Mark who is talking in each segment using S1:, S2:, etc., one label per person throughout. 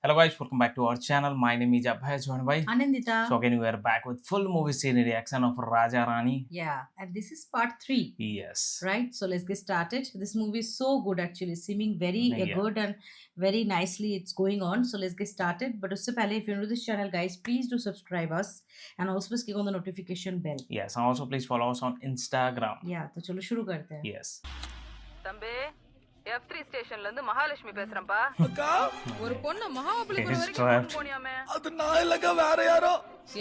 S1: Hello guys, welcome back to our channel. My name is Abhay joined by
S2: Anandita.
S1: So again we are back with full movie scene reaction of Raja Rani.
S2: Yeah, and this is part 3.
S1: Yes.
S2: Right, so let's get started. This movie is so good, actually, seeming very
S1: Yeah.
S2: good and very nicely it's going on. So let's get started. But usse pehle, if you're new to this channel, guys, please do subscribe us and also please click on the notification bell.
S1: Yes, and also please follow us on Instagram.
S2: Yeah, तो चलो शुरू करते हैं.
S1: Yes.
S3: தம்பி F3 ஸ்டேஷன்ல இருந்து மகாலட்சுமி பேசுறேன்பா.
S4: அக்கா
S3: ஒரு பொண்ணு மகாபலிபுரம்
S1: It's
S3: வரைக்கும்
S1: trapped.
S3: போனியாமே.
S4: அது நான் இல்லக்கா வேற யாரோ.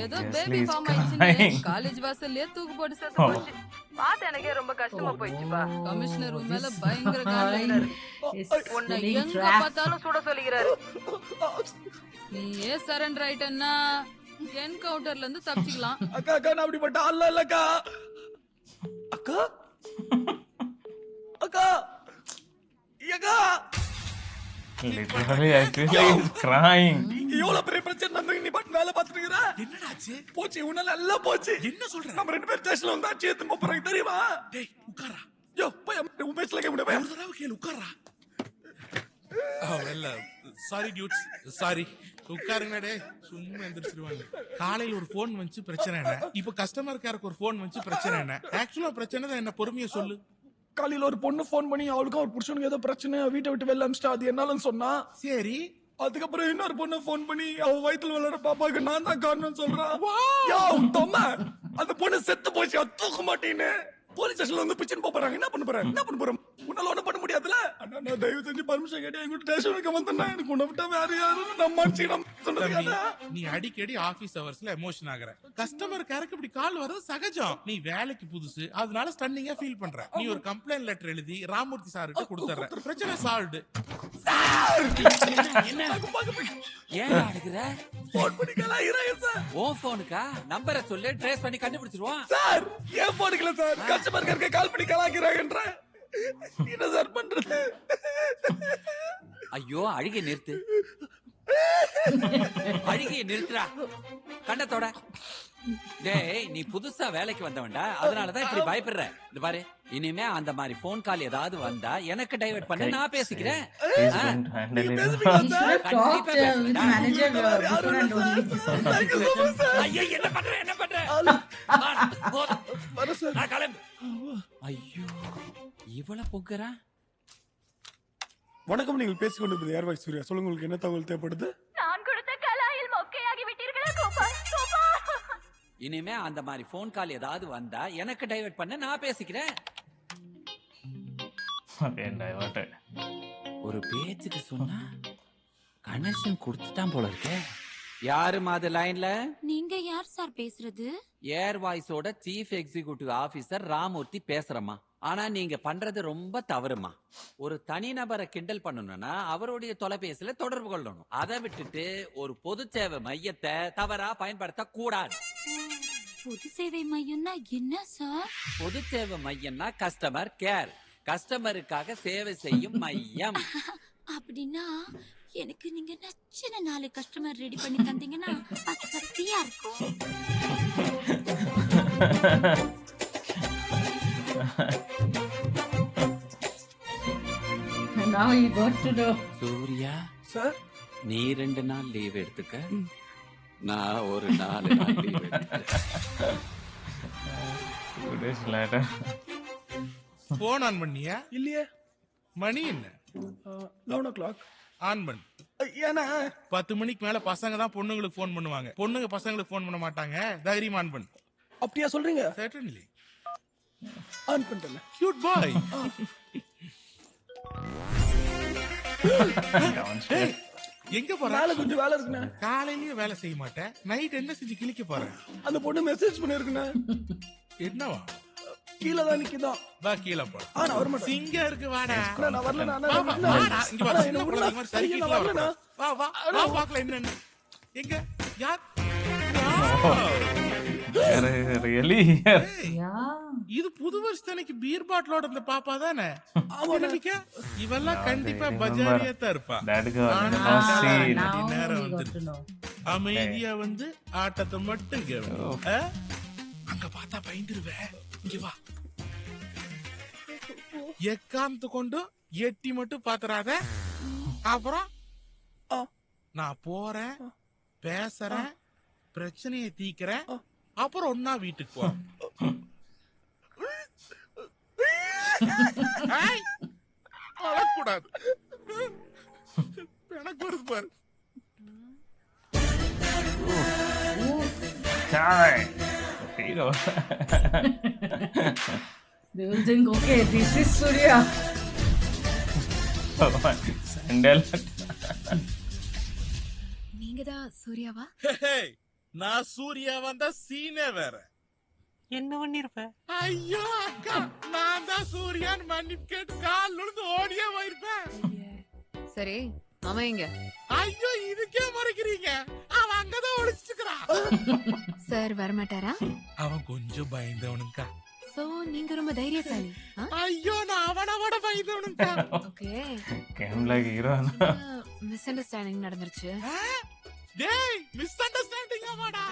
S3: ஏதோ
S1: Seriously,
S3: baby
S1: it's
S3: form
S1: crying.
S3: ஆயிடுச்சுன்னு காலேஜ் வாசல்ல தூக்கு போட்டு செத்து
S1: Oh.
S3: போச்சு. பார்த்து எனக்கே ரொம்ப கஷ்டமா போயிடுச்சுப்பா.
S2: Oh,
S3: கமிஷனர் உன் மேல
S2: this
S3: பயங்கர
S2: guy
S3: காண்டாயிட்டாரு.
S2: is
S3: உன்னை
S2: feeling
S3: எங்க
S2: trapped.
S3: பார்த்தாலும் சுட சொல்லிக்கிறாரு. நீ ஏ சரண்டர் ஆயிட்டன்னா என்கவுண்டர்ல இருந்து தப்பிச்சுக்கலாம்.
S4: அக்கா அக்கா நான் அப்படிப்பட்ட ஆள் இல்லக்கா. அக்கா அக்கா அக்கா
S1: Literally, I feel like he's crying.
S4: எவ்வளவு பெரிய பிரச்சனை நடந்து நீ பாட்டு வேலை பார்த்துட்டு இருக்கற? என்னடாச்சு? போச்சு உன்னால எல்லாம் போச்சு. என்ன சொல்ற? நம்ம ரெண்டு பேரும் ஸ்டேஷன்ல வந்து ஆச்சு ஏத்து போறாங்க தெரியுமா? டேய் உட்காரா. யோ போய் உன் பேசல கேட்க முடியாது. ஒரு தடவை கேளு உட்காரா.
S5: வெல்ல சாரி டியூட்ஸ் சாரி உட்காருங்க டே சும்மா எந்திரிச்சிருவாங்க. காலையில ஒரு போன் வந்துச்சு பிரச்சனை என்ன, இப்ப கஸ்டமர் கேருக்கு ஒரு போன் வந்துச்சு பிரச்சனை என்ன. ஆக்சுவலா பிரச்சனை தான் என்ன, பொறுமையா சொல்லு.
S4: காலையில ஒரு பொண்ணு ஃபோன் பண்ணி அவளுக்கும் ஒரு புருஷனுக்கு ஏதோ பிரச்சனை வீட்டை விட்டு வெளில அனுப்பிச்சிட்டா, அது என்னாலன்னு சொன்னா.
S5: சரி
S4: அதுக்கப்புறம் இன்னொரு பொண்ணு ஃபோன் பண்ணி அவ வயித்துல வளர பாப்பாக்கு நான் தான் காரணம் சொல்றான். யா தொம்மா அந்த பொண்ணு செத்து போச்சு, அது தூக்க மாட்டேன்னு போலீஸ் ஸ்டேஷன்ல வந்து பிச்சின்னு போறாங்க. என்ன பண்ண போறேன் உன்னால ஒண்ணும் பண்ண முடியாதுல. அண்ணா நான் தயவு செஞ்சு பர்மிஷன் கேட்டு எங்க ஸ்டேஷனுக்கு வந்தேன்னா எனக்கு உன்னை விட்டா வேற யாரும் நம்ம மனுஷன் சொன்னது.
S5: நீ அடிக்கடி ஆபீஸ் ஹவர்ஸ்ல எமோஷன் ஆகுற. கஸ்டமர் கேருக்கு இப்படி கால் வர்றது சகஜம். நீ வேலைக்கு புதுசு, அதனால ஸ்டன்னிங்கா ஃபீல் பண்ற. நீ ஒரு கம்ப்ளைண்ட் லெட்டர் எழுதி ராமூர்த்தி சார்கிட்ட கொடுத்துற. பிரச்சனை சால்வ்டு.
S6: ஏன் அழுகுற?
S4: போன் பண்ணி கலாயிரேன் சார்.
S6: ஓ போனுக்கா நம்பரை சொல்லு, ட்ரேஸ் பண்ணி கண்டுபிடிச்சிருவான்.
S4: சார் ஏன் போனுக்கல சார், கஸ்டமர் கேருக்கு கால் பண்ணி கலாய்க்கிறாங்கன்ற. என்ன சார் பண்றது?
S6: ஐயோ அழுகை நிறுத்து, அழுகையை நிறுத்துறா கண்டத்தோட. டேய் நீ புதுசா வேலைக்கு வந்தவன்டா, அதனாலதான் இப்படி பயப்படுற. இந்த பாரு, இனிமே அந்த மாதிரி போன் கால் ஏதாவது வந்தா எனக்கு டைவர்ட் பண்ண, நான் பேசிக்கிறேன்.
S1: He's going to handle it.
S2: He should have talked with manager before and only this.
S6: ஐயோ என்ன பண்ற என்ன பண்ற?
S4: வர சார்.
S6: நான் கிளம்பு. ஐயோ இவ்வளவு பொங்கறா.
S4: வணக்கம், நீங்கள் பேசிக் கொண்டிருப்பது ஏர்வாய் சூர்யா. சொல்லுங்க, உங்களுக்கு என்ன தகவல் தேவைப்படுது?
S3: நான் கொடுத்த கலாயில் மொக்கையாகி விட்டீர்களே கோபால்.
S6: இனிமே அந்த மாதிரி போன் கால் ஏதாவது வந்தா எனக்கு டைவர்ட் பண்ண, நான் பேசிக்கிறேன்.
S1: Okay, diverted.
S6: ஒரு பேச்சுக்கு சொன்னா கனெக்ஷன் கொடுத்துட்டான் போல இருக்கே. யாருமா அது லைன்ல?
S7: நீங்க யார் சார் பேசுறது?
S6: ஏர் வாய்ஸோட சீஃப் எக்ஸிகியூட்டிவ் ஆபீசர் ராமூர்த்தி பேசுறமா. ஆனா நீங்க பண்றது ரொம்ப தவறுமா. ஒரு தனிநபரை கிண்டல் பண்ணணும்னா அவருடைய தொலைபேசியில தொடர்பு கொள்ளணும். அதை விட்டுட்டு ஒரு பொது சேவை மையத்தை தவறா பயன்படுத்த கூடாது.
S7: பொது சேவை மையம்னா என்ன சார்?
S6: பொது சேவை மையம்னா கஸ்டமர் கேர், கஸ்டமருக்காக சேவை செய்யும் மையம்.
S7: அப்படின்னா எனக்கு நீங்க நச்சின 4 கஸ்டமர் ரெடி பண்ணி தந்தீங்கன்னா சக்தியா இருக்கும்.
S2: Now you got to know.
S6: Surya
S4: sir
S6: நீ 2 நாள் லீவ் எடுத்துக்க, நான் ஒரு 4 நாள் லீவ் எடுத்துக்க.
S1: 2 days later.
S5: போன் ஆன் பண்ணியா?
S4: இல்லையே.
S5: மணி என்ன?
S4: 11 o'clock.
S5: ஆன் பண்ணு.
S4: ஏன்னா
S5: 10 மணிக்கு மேல பசங்க தான் பொண்ணுங்களுக்கு போன் பண்ணுவாங்க, பொண்ணுங்க பசங்களுக்கு போன் பண்ண மாட்டாங்க. தைரியமா ஆன் பண்ணு.
S4: அப்படியா சொல்றீங்க?
S5: Certainly.
S4: ஆன் பண்ணிட்டேன்.
S5: Cute boy.
S1: Downstairs.
S5: எங்க போற?
S4: வேலை கொஞ்சம் வேலை இருக்குண்ணே.
S5: காலையிலயே வேலை செய்ய மாட்டேன், நைட் என்ன செஞ்சு கிழிக்க போறேன்?
S4: அந்த பொண்ணு மெசேஜ் பண்ணிருக்குண்ணே.
S5: என்னவா?
S4: கீழே தான் நிக்குதான்.
S5: வா கீழே போ.
S4: நான் வர மாட்டேன்.
S5: சிங்க இருக்கு, வாடா.
S4: நான் வரல. நான்
S5: வா, வா, வாடா. இங்க வா,
S4: நான்
S5: சின்ன
S4: என்ன
S5: குழந்தைங்க மாதிரி சறுக்கிட்டு
S4: நான் வரல.
S5: வரக்கூடாது. வா வா வா, பாக்கல என்னன்னு. எங்க யார்?
S1: Really?
S2: Yeah.
S5: இது புது வருஷத்தனைக்கு பீர் பாட்டிலோட இந்த பாப்பா தானே?
S4: ஆமா.
S5: இவெல்லாம் கண்டிப்பா
S1: remember.
S5: பஜாரியா தான் இருப்பா.
S1: That girl.
S5: ஆனா,
S1: No scene.
S2: Now
S5: நேரம்
S2: we got
S5: வந்துருச்சு.
S2: to know.
S5: அமைதியா வந்து ஆட்டத்தை மட்டும் கேளு. அங்க பார்த்தா பயந்துருவே. இங்க வா. எக்காந்து கொண்டு எட்டி மட்டும் பாத்துறாத. அப்புறம் நான் போறேன், பேசுறேன், பிரச்சனையை தீக்கிறேன், அப்புறம் ஒன்னா வீட்டுக்கு போறேன். ஏய், அழக்கூடாது. எனக்கு வருது பாரு.
S1: Chai. Hero.
S2: They will think, okay, this is Surya.
S1: Sandal.
S3: நீங்க தான் சூர்யாவா?
S5: ஹேய், நான் சூர்யா வந்தா சீனே வேற.
S8: என்ன பண்ணிருப்ப?
S5: ஐயோ அக்கா, நான் தான் சூர்யான்னு மன்னிப்பு கேட்டு கால் விழுந்து ஓடியே போயிருப்பேன்.
S3: சரி, அவன் எங்க?
S5: ஐயோ, இதுக்கே மறைக்கிறீங்க. அவன் அங்கதான் ஒளிச்சிருக்கான்.
S3: சார் வரமாட்டாரா?
S5: அவன் கொஞ்சம் பயந்தவனுக்கா.
S3: சோ நீங்க ரொம்ப தைரியசாலி.
S5: ஐயோ, நான் அவனோட பயந்தவனுக்கா.
S3: Okay.
S1: Came like hero.
S3: Misunderstanding நடந்துருச்சு.
S5: டேய், மிஸ் அண்டர்ஸ்டாண்டிங் ஆமாடா.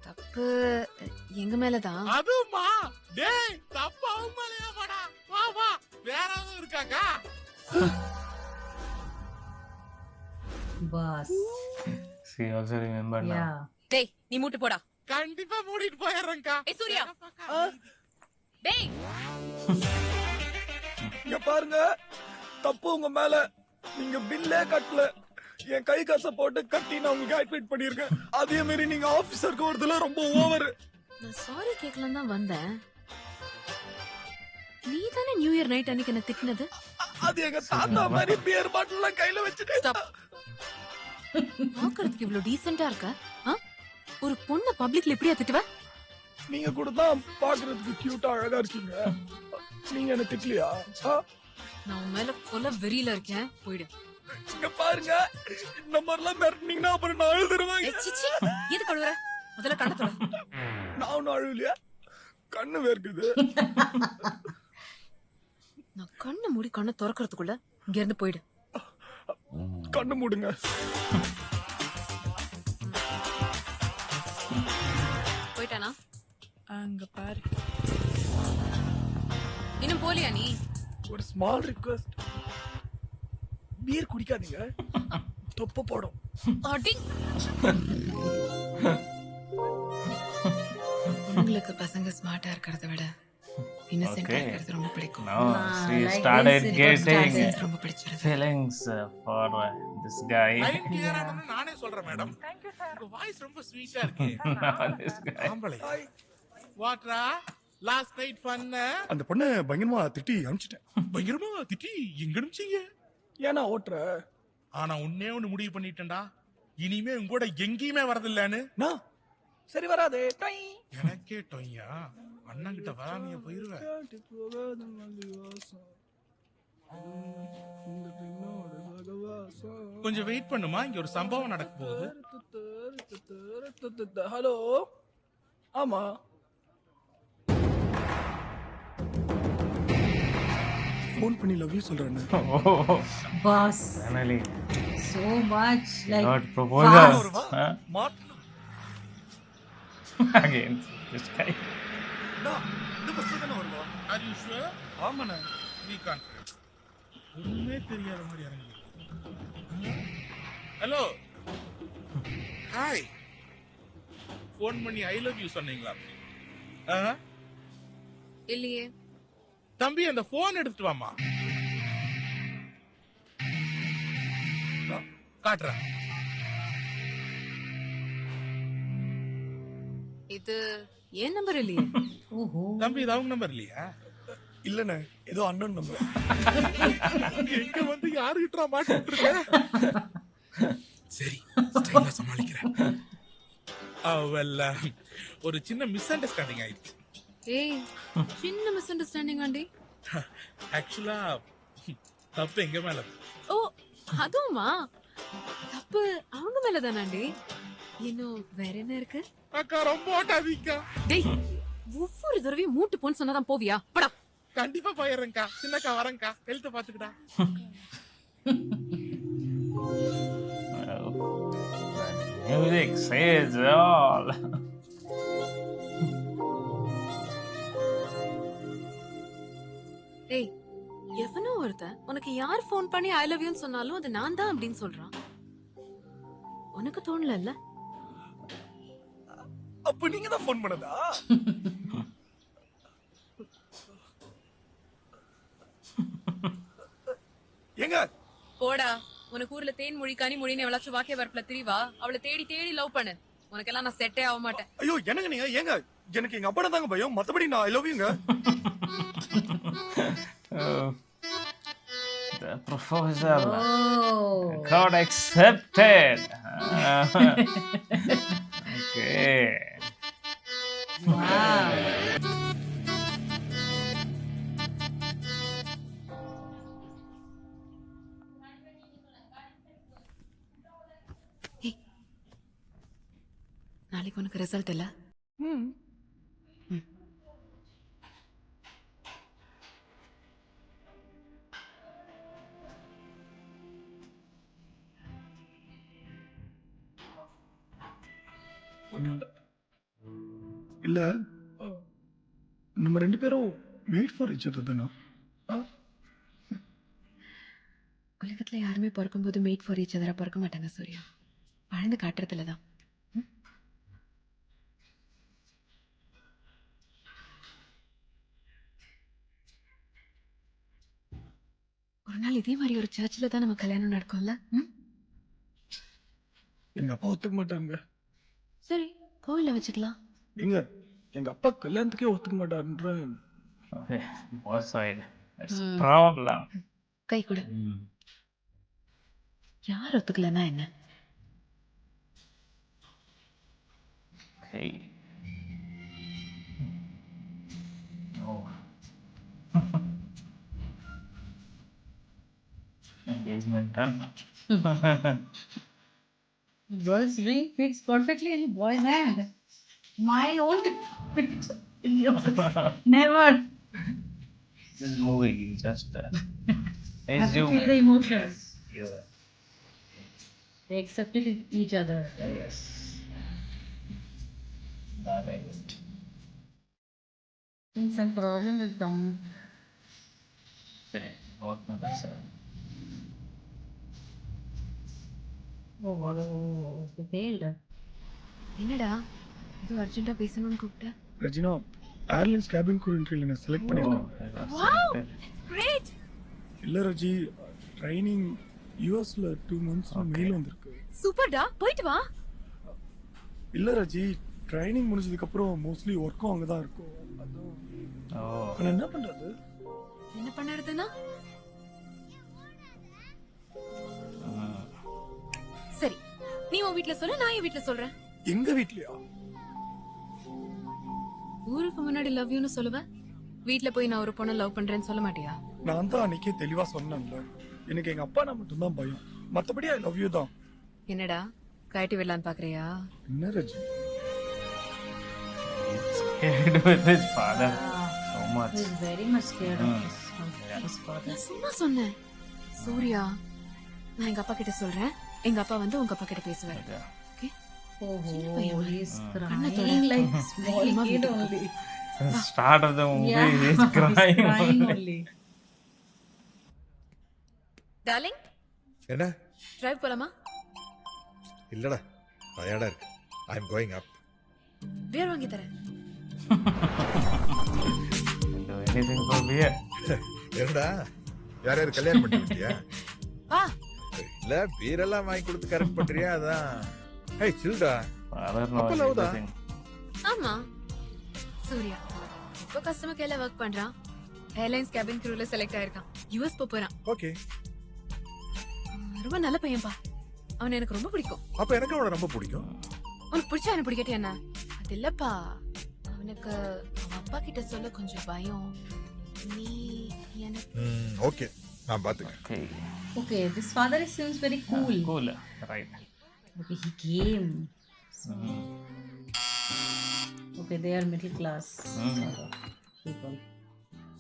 S3: தப்பு எங்க மேலதான்.
S5: அதுமா, டேய், தப்பு அவன் மேலயாமாடா. வா வா, வேற எதுவும் இருக்காக்கா?
S2: Boss.
S1: She also remembered now.
S2: Yeah.
S3: டேய் நீ மூட்டு போடா.
S5: கண்டிப்பா மூடிட்டு போயிடுறேன்க்கா.
S3: ஏய் சூர்யா. டேய்
S4: இங்க பாருங்க, தப்பு உங்க மேல. நீங்க பில்லே கட்டல. என் கை காசை போட்டு கட்டி நான் உங்களுக்கு ஆக்டிவேட் பண்ணிருக்கேன். அதே மாதிரி நீங்க ஆபீசருக்கு வரதுல ரொம்ப ஓவர்.
S3: நான் சாரி கேட்கலாம் தான் வந்தேன். நீ தானே நியூ இயர் நைட் அன்னைக்கு என்ன திட்டினது?
S4: அது எங்க தாத்தா மாதிரி பியர் பாட்டில் எல்லாம் கையில வச்சுட்டு.
S3: பாக்குறதுக்கு இவ்வளவு டீசென்ட்டா இருக்க. ஒரு பொண்ண பப்ளிக்ல எப்படியா திட்டுவ?
S4: நீங்க கூட தான் பாக்குறதுக்கு கியூட்டா அழகா இருக்கீங்க. நீங்க என்ன திட்டலையா?
S3: நான் உன் மேல கொலை வெறியில இருக்கேன். போயிடு.
S4: இங்க பாருங்க, இந்த மாதிரிலாம் மிரட்டினீங்கன்னா அப்புறம் நான் அழுதுருவேன்.
S3: சிச்சி எது கழுவுற? முதல்ல கண்ணை தொட.
S4: நான் ஒன்னும் அழுவலையா? கண்ணு வேர்க்குது.
S3: நான் கண்ணை மூடி கண்ணை திறக்கிறதுக்குள்ள இங்க இருந்து போயிடு.
S4: கண்ணு மூடுங்க.
S3: போயிட்டானா?
S8: அங்க பாரு.
S3: இன்னும் போலியா நீ?
S4: ஒரு ஸ்மால் ரிக்வெஸ்ட், பீர் குடிக்காதீங்க, தொப்ப போடும்.
S3: அடி. உங்களுக்கு பசங்க ஸ்மார்ட்டா இருக்கிறத விட இன்னசென்ட்டா
S1: Okay.
S3: இருக்கிறது ரொம்ப பிடிக்கும்.
S1: Now she
S2: like
S1: started
S2: this, it was
S1: getting
S2: started.
S3: ரொம்ப பிடிச்சிருக்கு.
S1: feelings for this guy.
S5: Line clear ஆனதுன்னு நானே சொல்றேன் மேடம். உங்க வாய்ஸ் ரொம்ப ஸ்வீட்டா இருக்கு.
S1: This guy.
S5: ஆம்பளை. Vadra, last night fun.
S4: அந்த பொண்ணை பயங்கரமா திட்டி அனுப்பிச்சிட்டேன்.
S5: பயங்கரமா திட்டி எங்க அனுப்பிச்சீங்க?
S4: ஏன்னா ஓட்டுற
S5: ஆனா உன்னே ஒண்ணு முடிவு பண்ணிட்டேன்டா. இனிமே உங்க கூட எங்கேயுமே வரதில்லன்னு.
S4: நான் சரி வராதே.
S5: எனக்கே டொய்யா, அண்ணன் கிட்ட வராமையா போயிருவேன். கொஞ்சம் வெயிட் பண்ணுமா, இங்க ஒரு சம்பவம் நடக்க போகுது.
S4: ஹலோ, ஆமா, ஃபோன் பண்ணி லவ் யூ சொல்றேன்.
S1: Oh,
S2: Boss.
S1: finally
S2: So much. Like,
S1: got proposal.
S4: வருவா?
S1: Huh?
S4: மாட்டணும்.
S1: Again, this guy.
S4: இந்த பஸ்ல தானே வருவா?
S5: Are you sure?
S4: ஆமாண்ணே.
S5: We can't. ஒண்ணுமே தெரியாத மாதிரி இறங்கி. Hello, hi. ஃபோன் பண்ணி ஐ லவ் யூ சொன்னீங்களா?
S3: இல்லையே.
S5: தம்பி, அந்த போன் எடுத்துட்டு வாமா. காட்டுறேன்.
S3: இது ஏன் நம்பர் இல்லையே.
S2: oh,
S5: தம்பி, இது அவங்க நம்பர் இல்லையா?
S4: இல்லண்ணே, ஏதோ அண்ணன் நம்பர்.
S5: எங்க வந்து யாருகிட்ட மாட்டிட்டு இருக்க? சரி, ஸ்டைலா சமாளிக்கிறேன். அவல்ல ஒரு சின்ன மிஸ் அண்டர்ஸ்டாண்டிங் ஆயிடுச்சு.
S3: ஏய், சின்ன மிஸ் அண்டர்ஸ்டாண்டிங் ஆண்டி.
S5: ஆக்சுவலா தப்பு எங்க மேல.
S3: ஓ, அதுவுமா? தப்பு அவங்க மேலதானாண்டி. இன்னும் வேற என்ன இருக்கு?
S5: அக்கா, ரொம்ப ஓட்டாதீக்கா.
S3: டேய், ஒவ்வொரு தடவையும் மூட்டு போன்னு சொன்னாதான் போவியா? படா.
S5: கண்டிப்பா போயிடுறேன்க்கா. சின்னக்கா வரேன்க்கா. ஹெல்த்த பாத்துக்கிட்டா.
S1: Music says all.
S3: டேய், எவனோ ஒருத்தன் உனக்கு யார் ஃபோன் பண்ணி ஐ லவ் யூன்னு சொன்னாலும் அது நான் தான் அப்படின்னு சொல்றான். உனக்கு தோணல?
S4: அப்ப நீங்க தான் ஃபோன் பண்ணதா? எங்க
S3: போடா, உனக்கு ஊர்ல தேன் மொழி கனி மொழின்னு எவ்வளவு வாக்கிய வரப்புல திரிவா, அவளை தேடி தேடி லவ் பண்ணு. உனக்கெல்லாம் நான் செட்டே ஆக மாட்டேன்.
S4: ஐயோ என்னங்க நீங்க ஏங்க எனக்கு எங்க அப்பா தாங்க பயம், மத்தபடி நான் ஐ லவ் யூங்க.
S1: The proposal
S2: Oh.
S1: got accepted. Okay.
S2: Wow.
S3: நாளைக்கு உனக்கு ரிசல்ட் இல்ல?
S4: இல்ல நம்ம ரெண்டு பேரும் வெயிட் ஃபார் ஈச் அதர் தானா?
S9: உலகத்துல யாருமே பிறக்கும்போது மேட் ஃபார் ஈச் அதரா பிறக்க மாட்டாங்க சூர்யா. வாழ்ந்து காட்டுறதுல தான். ஒரு நாள் இதே மாதிரி ஒரு சர்ச்சில் தான் நம்ம கல்யாணம் நடக்கும்ல?
S4: எங்க அப்பா ஒத்துக்க மாட்டாங்க.
S9: சரி, கோவில்ல வச்சுக்கலாம்.
S4: எங்க அப்பா கல்யாணத்துக்கே ஒத்துக்க மாட்டாருன்ற.
S1: Okay. Both side. That's problem.
S9: கை கொடு. யார் ஒத்துக்கலன்னா என்ன?
S1: Okay. No. Engagement done.
S2: Girls ring fits perfectly in boy's hand. My own never.
S1: This movie is just
S2: Have to
S1: assume.
S2: feel the emotions.
S1: Yeah.
S2: They accepted each other.
S1: Yes. That I would.
S2: It's a problem with them.
S1: Say, what not say.
S2: Oh, they failed.
S9: என்னடா இது அர்ஜென்ட்டா பேசணும்னு கூப்பிட்ட?
S4: Rajina airlines cabin crew இன்டர்வியூல நான் select பண்ணிருக்கேன்.
S3: Great.
S4: இல்ல Raji, training யுஎஸ்ல 2 months mail வந்திருக்கு.
S3: சூப்பர்டா, போயிட்டு வா.
S4: இல்ல ரஜி, ட்ரைனிங் முடிஞ்சதுக்கு அப்புறம் மோஸ்ட்லி ஒர்க்கும் அங்க தான் இருக்கும்.
S1: Oh.
S4: ஆனா என்ன பண்றது?
S3: என்ன பண்ணுறதுன்னா? சரி, நீ உன் வீட்ல சொல்லு, நான் என் வீட்ல சொல்றேன்.
S4: எங்க வீட்லயா?
S3: ஊருக்கு முன்னாடி லவ் யூன்னு சொல்லுவேன், வீட்ல போய் நான் ஒரு பொண்ணை லவ் பண்றேன்னு சொல்ல மாட்டியா?
S4: நான் தான் அன்னைக்கே தெளிவா சொன்னேன்ல, எனக்கு எங்க அப்பா நான் மட்டும் தான் பயம், மத்தபடி ஐ லவ் யூ தான்.
S3: என்னடா கழட்டி விடலான்னு பாக்குறியா?
S4: என்ன Raji?
S1: Scared with his father so much.
S2: He's very much scared of his father.
S3: நான் சும்மா சொன்னேன். சூர்யா, நான் எங்க அப்பா கிட்ட சொல்றேன், எங்க அப்பா வந்து உங்க அப்பா கிட்ட பேசுவாரு.
S1: Yeah.
S3: ஓகே?
S2: Oh, he's
S3: கண்ணை
S2: crying
S3: தொட.
S2: like small
S3: தைரியமா
S2: kid
S3: வீட்டுக்கு
S2: only.
S1: The start of the movie,
S2: Yeah,
S1: he's crying.
S2: crying only.
S3: Darling,
S10: என்ன?
S3: டிரைவ் போலாமா?
S10: இல்லடா, டயர்டா இருக்கு. ஐ அம் கோயிங் அப்.
S3: பியர் வாங்கி தரேன்.
S1: Do anything for beer.
S10: என்னடா, யார் யார் கல்யாணம் பண்ணி விட்டியா?
S3: வா.
S10: இல்ல பீரெல்லாம் வாங்கி கொடுத்து கரெக்ட் பண்றியா? அதான். ஹே சில்டா.
S1: Father
S10: அப்ப
S1: knows
S10: love தான்.
S1: everything.
S3: ஆமா, சூர்யா இப்போ கஸ்டமர் கேர்ல ஒர்க் பண்றான். ஏர்லைன்ஸ் கேபின் க்ரூல செலக்ட் ஆயிருக்கான். யுஎஸ் போறான்.
S10: ஓகே.
S3: ரொம்ப நல்ல பையன்பா, அவனை எனக்கு ரொம்ப பிடிக்கும்.
S10: அப்ப எனக்கு அவனை ரொம்ப பிடிக்கும்.
S3: உனக்கு பிடிச்சா எனக்கு பிடிக்கட்டே என்ன? அது இல்லப்பா, அவனுக்கு அவன் அப்பா கிட்ட சொல்ல கொஞ்சம் பயம். நீ எனக்கு
S10: ஓகே, நான் பாத்துக்கிறேன்.
S1: Okay.
S2: Okay, this father seems very cool.
S1: Cool. Right.
S2: Okay, he came. Okay, they are middle class people.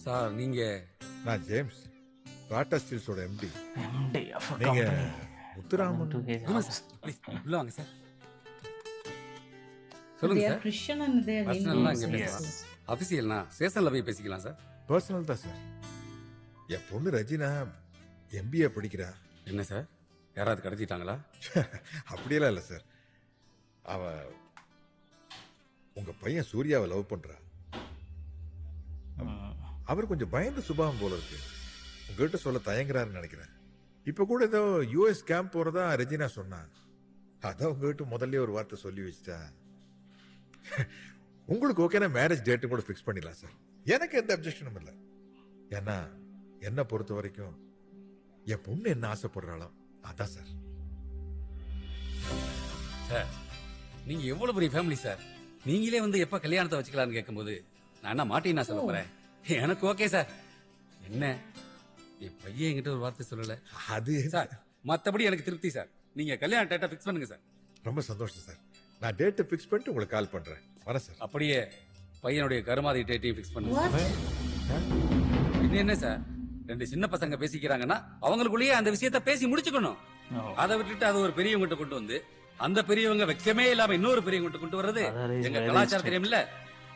S11: Sir நீங்க?
S10: நான் ஜேம்ஸ், டாடா ஸ்டீல்ஸோட எம்டி.
S1: MD of a
S10: நீங்க
S1: company.
S10: முத்துராமன்.
S1: To his
S11: ஆமா
S1: house.
S11: சார், ப்ளீஸ் உள்ள வாங்க sir.
S2: They
S11: சொல்லுங்க
S2: are
S11: sir.
S2: Christian and they are
S11: பர்சனல்லாம் இங்க
S2: Indian.
S11: பேசலாம். அபிஷியல்னா ஸ்டேஷன்ல போய் பேசிக்கலாம் சார்.
S10: பர்சனல் தான் சார். என் பொண்ணு ரஜினா எம்பிஏ படிக்கிறா.
S11: என்ன சார்? யாராவது கடத்திட்டாங்களா?
S10: அப்படியெல்லாம் இல்லை சார். அவ உங்க பையன் சூர்யாவை லவ் பண்றா. அவர் கொஞ்சம் பயந்து சுபாவம் போல இருக்கு. உங்ககிட்ட சொல்ல தயங்குறாருன்னு நினைக்கிறேன். இப்ப கூட ஏதோ யூஎஸ் கேம்ப் போறதா ரெஜினா சொன்னா. அதான் உங்ககிட்ட முதல்ல ஒரு வார்த்தை சொல்லி வச்சுட்டா. உங்களுக்கு ஓகேனா மேரேஜ் டேட்டு கூட ஃபிக்ஸ் பண்ணிடலாம் சார். எனக்கு எந்த அப்ஜெக்ஷனும் இல்லை. ஏன்னா என்ன பொறுத்த வரைக்கும் என் பொண்ணு என்ன ஆசைப்படுறாளோ அதான் சார்.
S11: சார் நீங்க எவ்வளவு பெரிய ஃபேமிலி சார். நீங்களே வந்து எப்ப கல்யாணத்தை வச்சுக்கலாம்னு கேட்கும்போது நான் என்ன மாட்டேன்னு சொல்ல போறேன். எனக்கு ஓகே சார். என்ன என் பையன் என்கிட்ட ஒரு வார்த்தை சொல்லல.
S10: அது
S11: சார் மத்தபடி எனக்கு திருப்தி சார். நீங்க கல்யாண டேட்டா ஃபிக்ஸ் பண்ணுங்க சார்.
S10: ரொம்ப சந்தோஷம் சார். நான் டேட்டை ஃபிக்ஸ் பண்ணிட்டு உங்களுக்கு கால் பண்றேன். வரேன் சார்.
S11: அப்படியே பையனுடைய கருமாதி டேட்டையும் ஃபிக்ஸ் பண்ணுங்க சார். இது என்ன சார், ரெண்டு சின்ன பசங்க பேசிக்கிறாங்கன்னா அவங்களுக்குள்ளேயே அந்த விஷயத்த பேசி முடிச்சுக்கணும். அதை விட்டுட்டு அது ஒரு பெரியவங்கிட்ட கொண்டு வந்து அந்த பெரியவங்க வெக்கமே இல்லாம இன்னொரு பெரியவங்கிட்ட கொண்டு வர்றது எங்க கலாச்சாரத்திலும் இல்ல,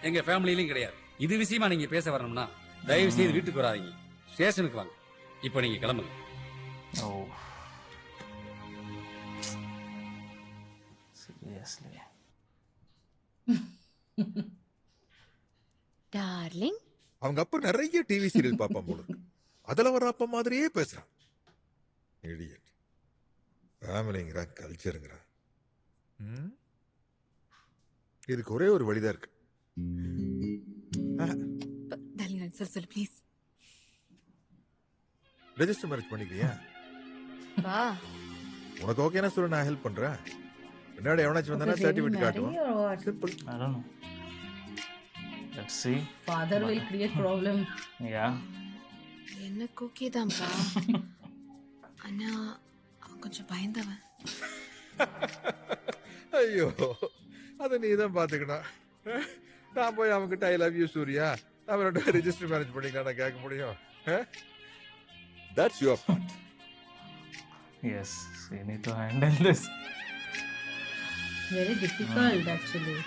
S11: எங்க ஃபேமிலியிலும் கிடையாது. இது விஷயமா நீங்க பேச வரணும்னா தயவு செய்து வீட்டுக்கு வராதீங்க, ஸ்டேஷனுக்கு வாங்க. இப்ப நீங்க கிளம்புங்க.
S3: டார்லிங்,
S10: அவங்க அப்பா நிறைய டிவி சீரியல் பார்ப்பான் போல இருக்கு. அதுல வர அப்பா மாதிரியே பேசுறான். இடியட். ஃபேமிலிங்கிறா, கல்ச்சருங்கிறா. இதுக்கு ஒரே ஒரு வழிதான் இருக்கு.
S3: டார்லிங் சொல்லு ப்ளீஸ்.
S10: Register marriage பண்ணிக்கிறியா?
S3: வா.
S10: உனக்கு ஓகேனா சொல்ல, நான் ஹெல்ப் பண்றேன். முன்னாடி எவனாச்சும் வந்தானா சர்டிஃபிகேட் காட்டுவான். Simple.
S1: I don't know. Let's see.
S2: Father will create problem.
S1: Yeah.
S3: எனக்கு ஓகே தான்ப்பா. ஆனா அவன் கொஞ்சம் பயந்தவன்.
S10: ஐயோ, அத நீ தான் பாத்துக்கணும். நான் போய் அவன்கிட்ட ஐ லவ் யூ சூர்யா, அவனோட ரெஜிஸ்டர் மேரேஜ் பண்ணிக்கலாம் நான் கேட்க முடியும்? That's your part.
S1: Yes, you need to handle this.
S2: Very difficult actually.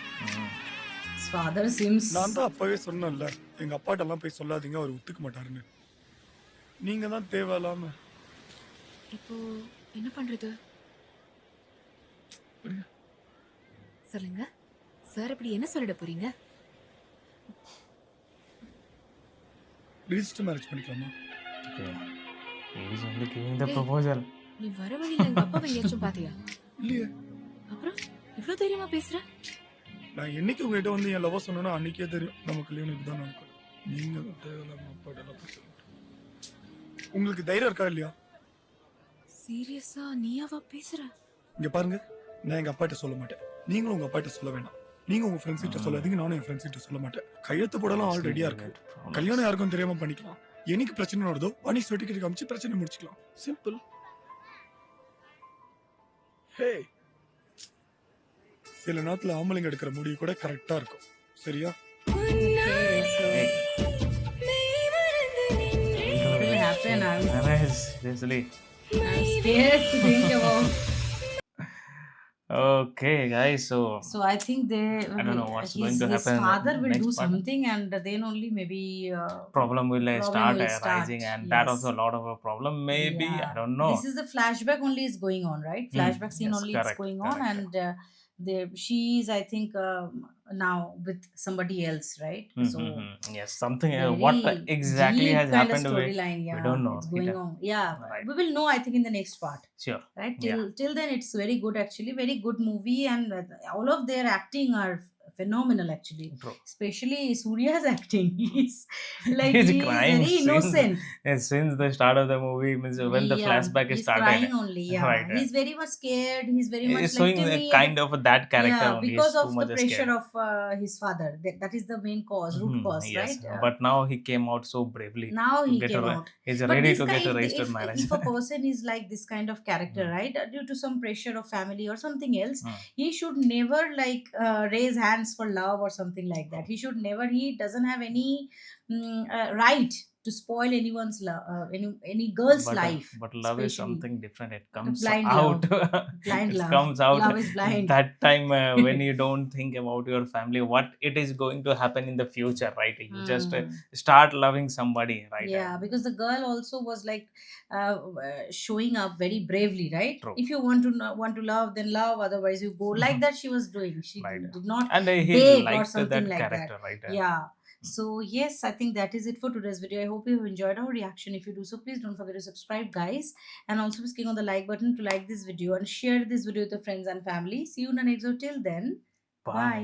S2: His father seems.
S4: நான் தான் அப்பவே சொன்னேன்ல, எங்க அப்பாட்ட எல்லாம் போய் சொல்லாதீங்க, அவர் ஒத்துக்க மாட்டாருன்னு. நீங்க தான் தேவையில்லாம.
S3: இப்போ என்ன பண்றது? சொல்லுங்க சார், இப்படி என்ன சொல்லிட போறீங்க?
S4: ரெஜிஸ்டர் மேரேஜ் பண்ணிக்கலாமா?
S1: Okay. He is only giving the proposal.
S3: நீ வர வழியில எங்க அப்பாவை எங்கேயாச்சும் பாத்தியா?
S4: இல்லையே.
S3: அப்புறம் இவ்வளவு தைரியமா பேசுற?
S4: நான் என்னைக்கு உங்ககிட்ட வந்து என் லவ் சொன்னா அன்னைக்கே தெரியும் நம்ம கல்யாணம் இப்படிதான் நடக்கும். நீங்க தான் தேவையில்லாம அப்பாட்ட எல்லாம் பேச. உங்களுக்கு தைரியம் இருக்கா இல்லையா?
S3: சீரியஸா நீயாவா பேசுற?
S4: இங்க பாருங்க, நான் எங்க அப்பாட்ட சொல்ல மாட்டேன், நீங்களும் உங்க அப்பாட்ட சொல்ல வேணாம். நீங்க உங்க ஃப்ரெண்ட்ஸ் கிட்ட சொல்லாதீங்க, நானும் என் ஃப்ரெண்ட்ஸ் கிட்ட சொல்ல மாட்டேன். கையெழுத்து போடலாம் ஆல்ரெடியா இருக்கு. கல்யாணம் யாருக்கும் தெரியாம பண்ணிக்கலாம். என்னைக்கு பிரச்சனை வருதோ அன்னைக்கு சர்டிஃபிகேட் காமிச்சு பிரச்சனை முடிச்சுக்கலாம். சிம்பிள். ஹே, சில நேரத்துல ஆம்பளைங்க எடுக்கிற முடிவு கூட கரெக்டா இருக்கும். சரியா?
S2: What will happen?
S1: Seriously.
S2: I'm scared to think about.
S1: Okay, guys.
S2: So I think they.
S1: I don't know what's going to
S2: His
S1: happen
S2: father will
S1: next
S2: do
S1: part.
S2: something, and then only maybe.
S1: Problem will
S2: Problem will start,
S1: arising, and that
S2: yes.
S1: also a lot of a problem. Maybe
S2: Yeah.
S1: I don't know.
S2: This is the flashback only is going on, right? Flashback scene
S1: Yes,
S2: only
S1: correct,
S2: is going
S1: correct,
S2: on, and she is, I think, now with somebody else, right? So.
S1: Yes, something.
S2: Very
S1: What exactly
S2: deep
S1: has
S2: kind of
S1: happened?
S2: storyline, yeah,
S1: don't know.
S2: it's going on. Yeah,
S1: Right.
S2: we will know, I think, in the next part.
S1: Sure.
S2: Right, till then it's very good actually, very good movie, and all of their acting are phenomenal actually.
S1: True.
S2: Especially Surya's acting. He's like
S1: He's
S2: he's
S1: crying
S2: very
S1: since-
S2: innocent.
S1: Since the start of the movie, means when the
S2: Yeah,
S1: flashback is
S2: he's
S1: started.
S2: crying only, yeah.
S1: Right, right.
S2: He's very much scared, he's very much
S1: He's
S2: like
S1: showing a
S2: timid.
S1: kind of that character
S2: Yeah,
S1: only.
S2: because
S1: He's
S2: of
S1: too
S2: the
S1: much
S2: pressure
S1: scared.
S2: of his father. That is the main cause, root cause,
S1: Yes,
S2: right?
S1: but now he came out so bravely.
S2: Now
S1: to
S2: he
S1: get
S2: came
S1: a-
S2: out.
S1: He's
S2: But
S1: ready
S2: this
S1: to get a
S2: guy,
S1: registered marriage.
S2: if a person is like this kind of character, right, due to some pressure of family or something else, he should never like raise hands for love or something like that. He should never. He doesn't have any right to spoil anyone's any girl's life.
S1: But love is
S2: especially.
S1: something different. It comes
S2: blind
S1: out.
S2: Blind
S1: It
S2: love.
S1: comes out.
S2: Love is blind.
S1: That time when you don't think about your family, what it is going to happen in the future, right? You just start loving somebody, right?
S2: Yeah, because the girl also was like showing up very bravely, right?
S1: True.
S2: If you want to love, then love. Otherwise, you go like that. She was doing. She
S1: Right.
S2: did not
S1: And he
S2: beg or
S1: liked
S2: something
S1: that
S2: like
S1: character, right?
S2: Yeah. So yes, I think that is it for today's video. I hope you have enjoyed our reaction. If you do so, please don't forget to subscribe, guys, and also please click on the like button to like this video and share this video with your friends and family. See you in the next video. Till then, bye.